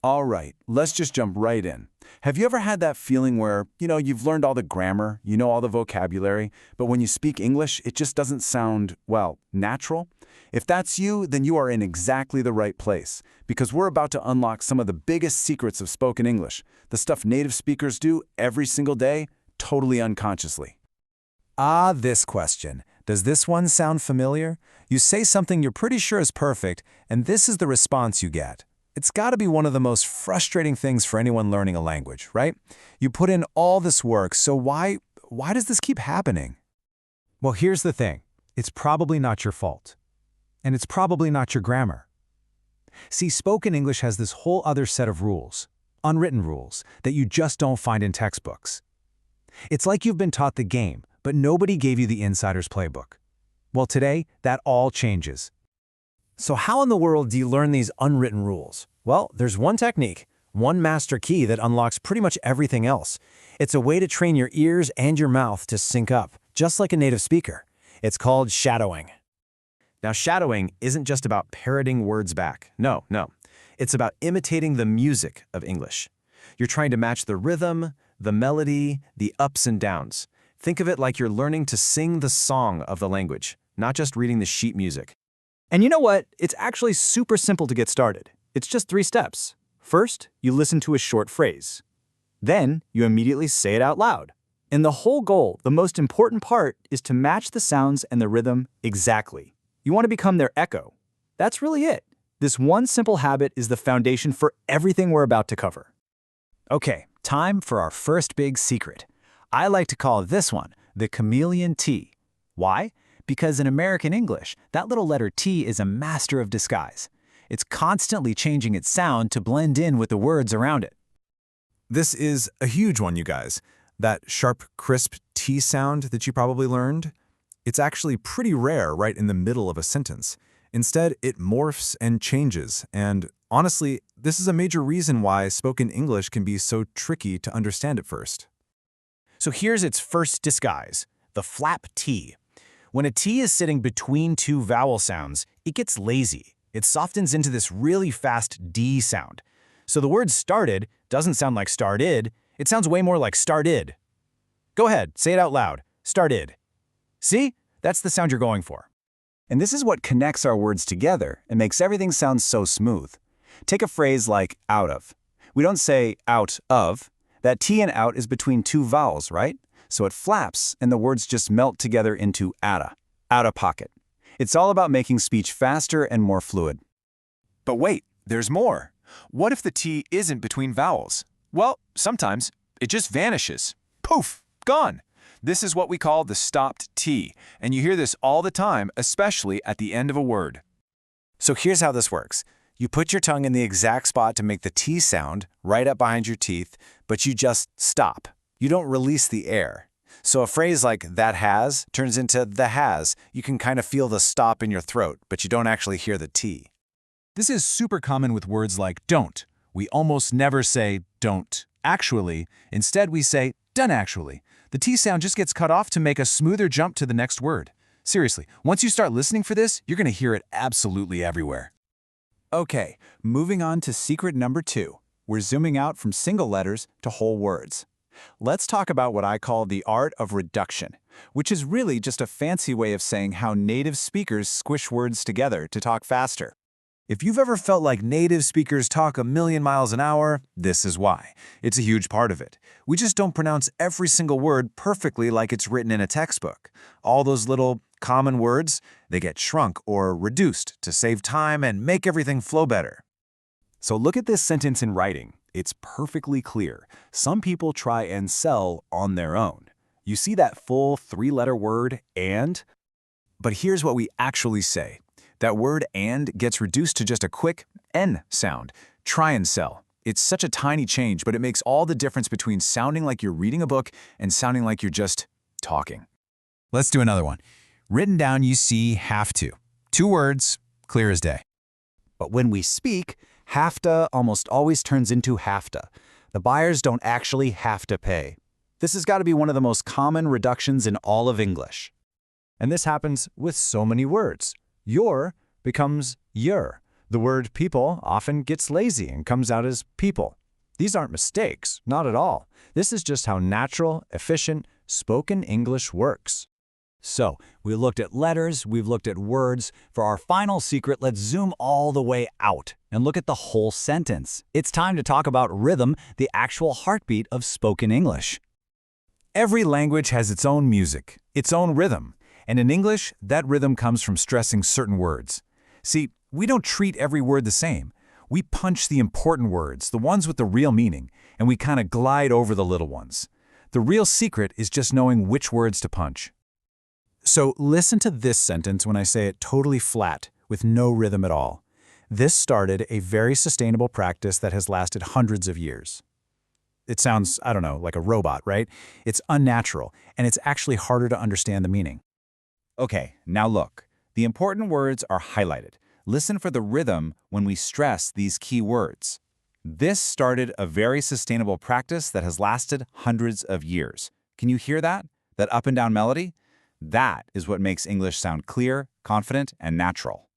All right, let's just jump right in. Have you ever had that feeling where, you've learned all the grammar, you know all the vocabulary, but when you speak English, it just doesn't sound, well, natural? If that's you, then you are in exactly the right place, because we're about to unlock some of the biggest secrets of spoken English, the stuff native speakers do every single day, totally unconsciously. This question. Does this one sound familiar? You say something you're pretty sure is perfect, and this is the response you get. It's got to be one of the most frustrating things for anyone learning a language, right? You put in all this work, so why does this keep happening? Well, here's the thing. It's probably not your fault. And it's probably not your grammar. See, spoken English has this whole other set of rules, unwritten rules, that you just don't find in textbooks. It's like you've been taught the game, but nobody gave you the insider's playbook. Well, today, that all changes. So how in the world do you learn these unwritten rules? Well, there's one technique, one master key that unlocks pretty much everything else. It's a way to train your ears and your mouth to sync up, just like a native speaker. It's called shadowing. Now, shadowing isn't just about parroting words back. No. It's about imitating the music of English. You're trying to match the rhythm, the melody, the ups and downs. Think of it like you're learning to sing the song of the language, not just reading the sheet music. And you know what? It's actually super simple to get started. It's just 3 steps. First, you listen to a short phrase. Then, you immediately say it out loud. And the whole goal, the most important part, is to match the sounds and the rhythm exactly. You want to become their echo. That's really it. This one simple habit is the foundation for everything we're about to cover. Okay, time for our first big secret. I like to call this one the chameleon T. Why? Because in American English, that little letter T is a master of disguise. It's constantly changing its sound to blend in with the words around it. This is a huge one, you guys. That sharp, crisp T sound that you probably learned, it's actually pretty rare right in the middle of a sentence. Instead, it morphs and changes, and honestly, this is a major reason why spoken English can be so tricky to understand at first. So here's its first disguise, the flap T. When a T is sitting between 2 vowel sounds, it gets lazy. It softens into this really fast D sound. So the word started doesn't sound like started, it sounds way more like started. Go ahead, say it out loud. Started. See? That's the sound you're going for. And this is what connects our words together and makes everything sound so smooth. Take a phrase like out of. We don't say out of. That T in out is between 2 vowels, right? So it flaps, and the words just melt together into out of pocket. It's all about making speech faster and more fluid. But wait, there's more. What if the T isn't between vowels? Well, sometimes it just vanishes. Poof, gone. This is what we call the stopped T, and you hear this all the time, especially at the end of a word. So here's how this works. You put your tongue in the exact spot to make the T sound, right up behind your teeth, but you just stop. You don't release the air. So a phrase like that has turns into the has. You can kind of feel the stop in your throat, but you don't actually hear the T. This is super common with words like don't. We almost never say don't actually. Instead, we say done actually. The T sound just gets cut off to make a smoother jump to the next word. Seriously, once you start listening for this, you're going to hear it absolutely everywhere. Okay, moving on to secret number 2. We're zooming out from single letters to whole words. Let's talk about what I call the art of reduction, which is really just a fancy way of saying how native speakers squish words together to talk faster. If you've ever felt like native speakers talk a million miles an hour, this is why. It's a huge part of it. We just don't pronounce every single word perfectly like it's written in a textbook. All those little common words, they get shrunk or reduced to save time and make everything flow better. So look at this sentence in writing. It's perfectly clear. Some people try and sell on their own. You see that full 3-letter word, and? But here's what we actually say. That word and gets reduced to just a quick N sound. Try and sell. It's such a tiny change, but it makes all the difference between sounding like you're reading a book and sounding like you're just talking. Let's do another one. Written down, you see have to. 2 words, clear as day. But when we speak, have to almost always turns into have to. The buyers don't actually have to pay. This has got to be one of the most common reductions in all of English. And this happens with so many words. Your becomes your. The word people often gets lazy and comes out as people. These aren't mistakes, not at all. This is just how natural, efficient, spoken English works. So, we looked at letters, we've looked at words. For our final secret, let's zoom all the way out and look at the whole sentence. It's time to talk about rhythm, the actual heartbeat of spoken English. Every language has its own music, its own rhythm, and in English, that rhythm comes from stressing certain words. See, we don't treat every word the same. We punch the important words, the ones with the real meaning, and we kind of glide over the little ones. The real secret is just knowing which words to punch. So listen to this sentence when I say it totally flat, with no rhythm at all. This started a very sustainable practice that has lasted hundreds of years. It sounds, I don't know, like a robot, right? It's unnatural, and it's actually harder to understand the meaning. Okay, now look. The important words are highlighted. Listen for the rhythm when we stress these key words. This started a very sustainable practice that has lasted hundreds of years. Can you hear that? That up and down melody? That is what makes English sound clear, confident, and natural.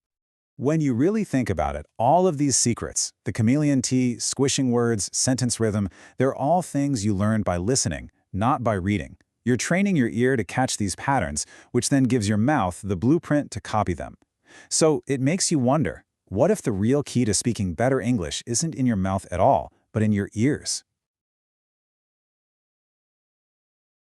When you really think about it, all of these secrets, the chameleon tea, squishing words, sentence rhythm, they're all things you learn by listening, not by reading. You're training your ear to catch these patterns, which then gives your mouth the blueprint to copy them. So it makes you wonder, what if the real key to speaking better English isn't in your mouth at all, but in your ears?